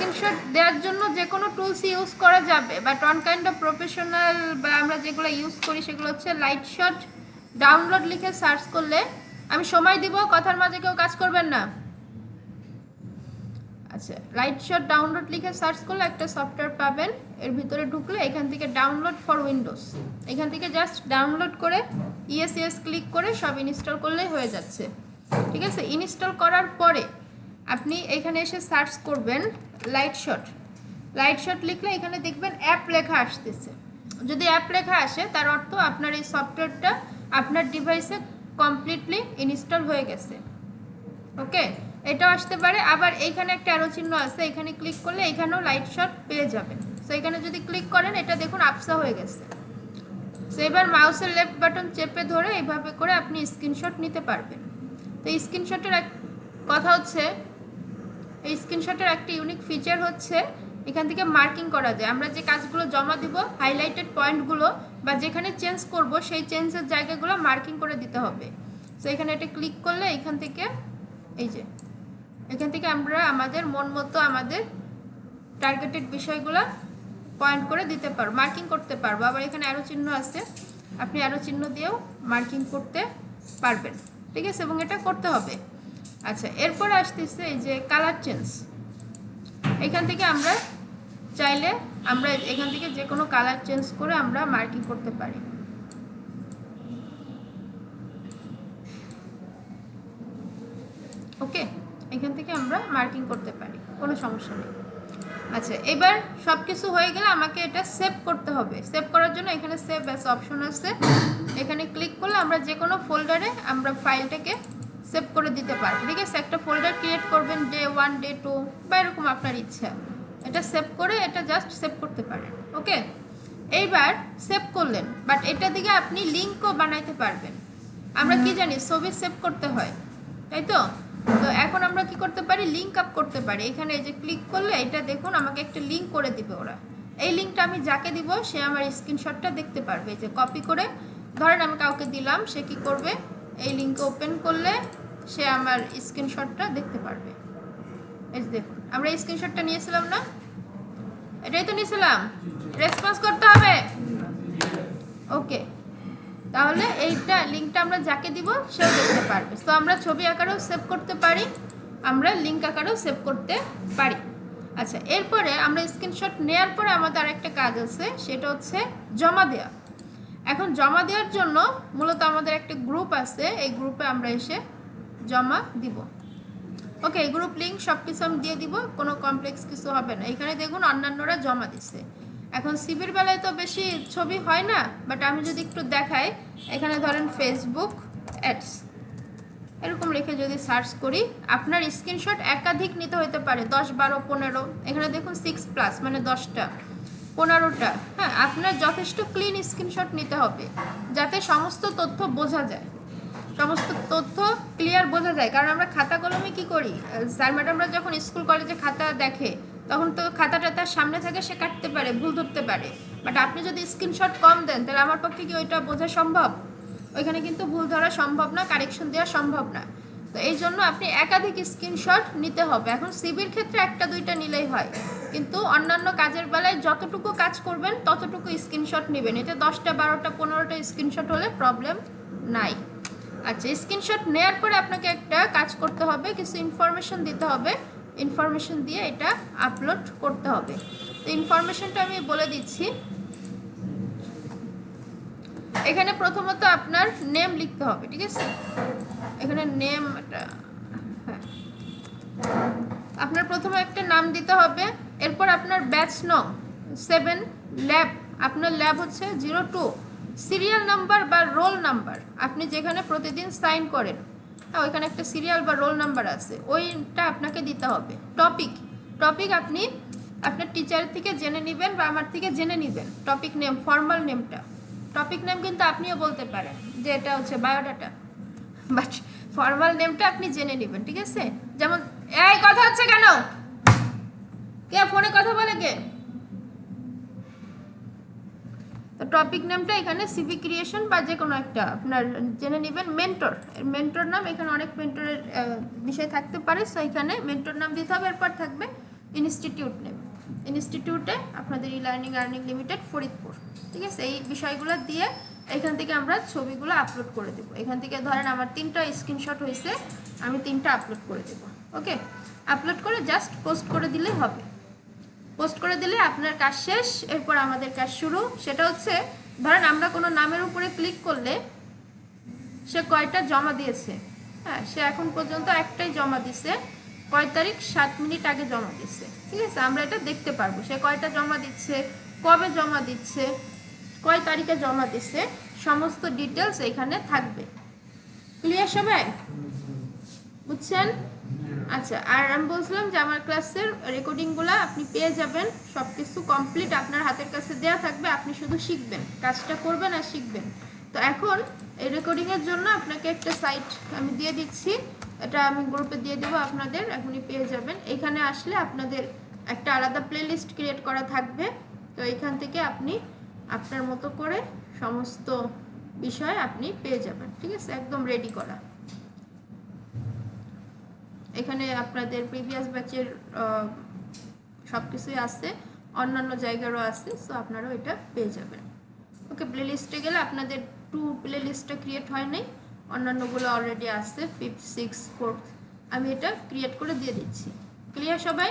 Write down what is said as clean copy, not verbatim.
Screenshot দেওয়ার জন্য যে কোনো টুলস ইউজ করা যাবে, but one kind of professional বা আমরা যেগুলো ইউজ করি সেগুলো হচ্ছে লাইটশট ডাউনলোড লিখে সার্চ করলে, আমি সময় দিব, কথার মাঝে কেউ কাজ করবেন না। আচ্ছা, লাইটশট ডাউনলোড লিখে সার্চ করলে একটা সফটওয়্যার পাবেন, এর ভিতরে ঢুকলে এখান থেকে ডাউনলোড ফর উইন্ডোজ, এখান থেকে জাস্ট ডাউনলোড করে ইয়েস ক্লিক করে সব ইনস্টল করলেই হয়ে যাচ্ছে। ঠিক আছে, ইনস্টল করার পরে আপনি এখানে এসে সার্চ করবেন লাইটশট লিখলে এখানে দেখবেন অ্যাপ লেখা আসতেছে। যদি অ্যাপ লেখা আসে তার অর্থ আপনার এই সফটওয়্যারটা আপনার ডিভাইসে কমপ্লিটলি ইনস্টল হয়ে গেছে। ওকে, এটাও আসতে পারে। আবার এইখানে একটা অ্যারো চিহ্ন আছে, এখানে ক্লিক করলে এখানেও লাইটশট পেয়ে যাবেন। সো এখানে যদি ক্লিক করেন এটা দেখুন আপসা হয়ে গেছে। সো এবার মাউসের লেফট বাটন চেপে ধরে এইভাবে করে আপনি স্ক্রিনশট নিতে পারবেন। তো এই স্ক্রিনশটের এক কথা হচ্ছে, এই স্ক্রিনশটের একটা ইউনিক ফিচার হচ্ছে এখান থেকে মার্কিং করা যায়। আমরা যে কাজগুলো জমা দিব হাইলাইটেড পয়েন্টগুলো বা যেখানে চেঞ্জ করব সেই চেঞ্জের জায়গাগুলো মার্কিং করে দিতে হবে। সো এখানে এটা ক্লিক করলে এখান থেকে এই যে এখান থেকে আমরা আমাদের মন মতো আমাদের টার্গেটেড বিষয়গুলো পয়েন্ট করে দিতে পারবো, মার্কিং করতে পারবো। আবার এখানে অ্যারো চিহ্ন আছে, আপনি অ্যারো চিহ্ন দিয়েও মার্কিং করতে পারবেন। ঠিক আছে, এবং এটা করতে হবে। আচ্ছা, এরপর আসতেছে এই যে কালার চেঞ্জ। এখান থেকে আমরা চাইলে আমরা এখান থেকে যে কোনো কালার চেঞ্জ করে আমরা মার্কিং করতে পারি। ওকে, এখান থেকে আমরা মার্কিং করতে পারি, কোনো সমস্যা নেই। আচ্ছা, এবার সব কিছু হয়ে গেলে আমাকে এটা সেভ করতে হবে। সেভ করার জন্য এখানে সেভ অ্যাজ অপশন আছে, এখানে ক্লিক করলে আমরা যে কোনো ফোল্ডারে আমরা ফাইলটাকে সেভ করে দিতে পারবো। ঠিক আছে, একটা ফোল্ডার ক্রিয়েট করবেন, ডে 1 ডে 2 বা এরকম আপনার ইচ্ছা, এটা সেভ করে এটা জাস্ট সেভ করতে পারেন। ওকে, এইবার সেভ করলেন, বাট এটা দিকে আপনি লিঙ্কও বানাইতে পারবেন। আমরা কি জানি ছবি সেভ করতে হয়, তাই তো? তো এখন আমরা কি করতে পারি, লিঙ্ক আপ করতে পারি। এখানে এই যে ক্লিক করলে এটা দেখুন আমাকে একটা লিঙ্ক করে দিবে ওরা। এই লিঙ্কটা আমি যাকে দিব সে আমার স্ক্রিনশটটা দেখতে পারবে। যে কপি করে ধরেন আমি কাউকে দিলাম, সে কি করবে, এই লিঙ্কে ওপেন করলে সে আমার স্ক্রিনশটটা দেখতে পারবে। এই যে দেখুন আমরা এই স্ক্রিনশটটা নিয়েছিলাম না, এটাই তো নিয়েছিলাম, রেসপন্স করতে হবে। ওকে, তাহলে এইটা লিঙ্কটা আমরা যাকে দিব সেও দেখতে পারবে। তো আমরা ছবি আকারেও সেভ করতে পারি, আমরা লিঙ্ক আকারেও সেভ করতে পারি। আচ্ছা, এরপরে আমরা স্ক্রিনশট নেওয়ার পরে আমাদের আরেকটা কাজ আছে, সেটা হচ্ছে জমা দেওয়া। এখন জমা দেওয়ার জন্য মূলত আমাদের একটা গ্রুপ আছে, এই গ্রুপে আমরা এসে জমা দিব। ওকে, এই গ্রুপ লিঙ্ক সব কিছু আমি দিয়ে দিব, কোনো কমপ্লেক্স কিছু হবে না। এখানে দেখুন অন্যান্যরা জমা দিচ্ছে। এখন সিভির বেলায় তো বেশি ছবি হয় না, বাট আমি যদি একটু দেখাই, এখানে ধরেন ফেসবুক অ্যাডস এরকম লিখে যদি সার্চ করি, আপনার স্ক্রিনশট একাধিক নিতে হতে পারে, 10, 12, 15। এখানে দেখুন 6+ মানে 10টা 15টা। হ্যাঁ, আপনার যথেষ্ট ক্লিন স্ক্রিনশট নিতে হবে যাতে সমস্ত তথ্য বোঝা যায়, সমস্ত তথ্য ক্লিয়ার বোঝা যায়। কারণ আমরা খাতা কলমে কি করি, স্যার ম্যাডামরা যখন স্কুল কলেজে খাতা দেখে তখন তো খাতাটা তার সামনে থাকে, সে কাটতে পারে, ভুল ধরতে পারে। বাট আপনি যদি স্ক্রিনশট কম দেন তাহলে আমার পক্ষে কি ওইটা বোঝা সম্ভব? ওইখানে কিন্তু ভুল ধরা সম্ভব না, কারেকশন দেওয়া সম্ভব না। তো এই জন্য আপনি একাধিক স্ক্রিনশট নিতে হবে। এখন সিভির ক্ষেত্রে 1টা 2টা নিলেই হয়, কিন্তু অন্যান্য কাজের বেলায় যতটুকু কাজ করবেন ততটুকু স্ক্রিনশট নেবেন। এতে 10টা 12টা 15টা স্ক্রিনশট হলে প্রবলেম নাই। আচ্ছা, স্ক্রিনশট নেওয়ার পরে আপনাকে একটা কাজ করতে হবে, কিছু ইনফরমেশন দিতে হবে। ইনফরমেশন দিয়ে এটা আপলোড করতে হবে। তো ইনফরমেশনটা আমি বলে দিচ্ছি। এখানে প্রথমত আপনার নেম লিখতে হবে। ঠিক আছে, এখানে নেম, হ্যাঁ, আপনার প্রথমে একটা নাম দিতে হবে। এরপর আপনার ব্যাচ নং 7, ল্যাব, আপনার ল্যাব হচ্ছে 02, সিরিয়াল নাম্বার বা রোল নাম্বার, আপনি যেখানে প্রতিদিন সাইন করেন ওইখানে একটা সিরিয়াল বা রোল নাম্বার আছে, ওইটা আপনাকে দিতে হবে। টপিক আপনি আপনার টিচার থেকে জেনে নেবেন বা আমার থেকে জেনে নেবেন। টপিক নেম, ফর্মাল নেমটা, টপিক নেম কিন্তু আপনিও বলতে পারেন যে এটা হচ্ছে বায়োডাটা, বাট ফর্মাল নেমটা আপনি জেনে নেবেন। ঠিক আছে, যেমন এই কথা হচ্ছে কেন, কে ফোনে কথা বলে কে? তো টপিক নেমটা এখানে সিভি ক্রিয়েশন বা যে কোনো একটা আপনার জেনে নেবেন। মেন্টর নাম, এখানে অনেক মেন্টরের বিষয় থাকতে পারে, সো এখানে মেন্টর নাম দিতে হবে। এরপর থাকবে ইনস্টিটিউট নেম, ইনস্টিটিউটে আপনাদের ই-লার্নিং আর্নিং লিমিটেড ফরিদপুর, ঠিক আছে। এই বিষয়গুলো দিয়ে এখান থেকে আমরা ছবিগুলো আপলোড করে দেবো। এখান থেকে ধরেন আমার 3টা স্ক্রিনশট হয়েছে, আমি 3টা আপলোড করে দেবো। ওকে, আপলোড করে জাস্ট পোস্ট করে দিলেই হবে। পোস্ট করে দিলে আপনার কাজ শেষ। এরপর আমাদের কাজ শুরু। সেটা হচ্ছে ধরেন আমরা কোনো নামের উপরে ক্লিক করলে সে কয়টা জমা দিয়েছে, হ্যাঁ, সে এখন পর্যন্ত একটাই জমা দিছে, কয় তারিখ 7 মিনিট আগে জমা দিচ্ছে, ঠিক আছে। আমরা এটা দেখতে পারবো সে কয়টা জমা দিচ্ছে, কবে জমা দিচ্ছে, কয় তারিখে জমা দিচ্ছে, সমস্ত ডিটেলস এখানে থাকবে। ক্লিয়ার সবাই, বুঝছেন? আচ্ছা, আর আমি বলছিলাম যে আমার ক্লাসের রেকর্ডিংগুলো আপনি পেয়ে যাবেন, সব কিছু কমপ্লিট আপনার হাতের কাছে দেওয়া থাকবে, আপনি শুধু শিখবেন, কাজটা করবেন আর শিখবেন। তো এখন এই রেকর্ডিংয়ের জন্য আপনাকে একটা সাইট আমি দিয়ে দিচ্ছি, এটা আমি গ্রুপে দিয়ে দেবো, আপনাদের এখনই পেয়ে যাবেন। এখানে আসলে আপনাদের একটা আলাদা প্লেলিস্ট ক্রিয়েট করা থাকবে। তো এখান থেকে আপনি আপনার মতো করে সমস্ত বিষয় আপনি পেয়ে যাবেন, ঠিক আছে, একদম রেডি করা। এখানে আপনাদের প্রিভিয়াস ব্যাচের সব কিছুই আছে, অন্যান্য জায়গারও আছে, সো আপনারাও এটা পেয়ে যাবেন। ওকে, প্লেলিস্টে গেলে আপনাদের 2 প্লেলিস্টটা ক্রিয়েট হয় নাই, অন্যান্যগুলো অলরেডি আছে, 5th 6th 4th, আমি এটা ক্রিয়েট করে দিয়ে দিচ্ছি। ক্লিয়ার সবাই?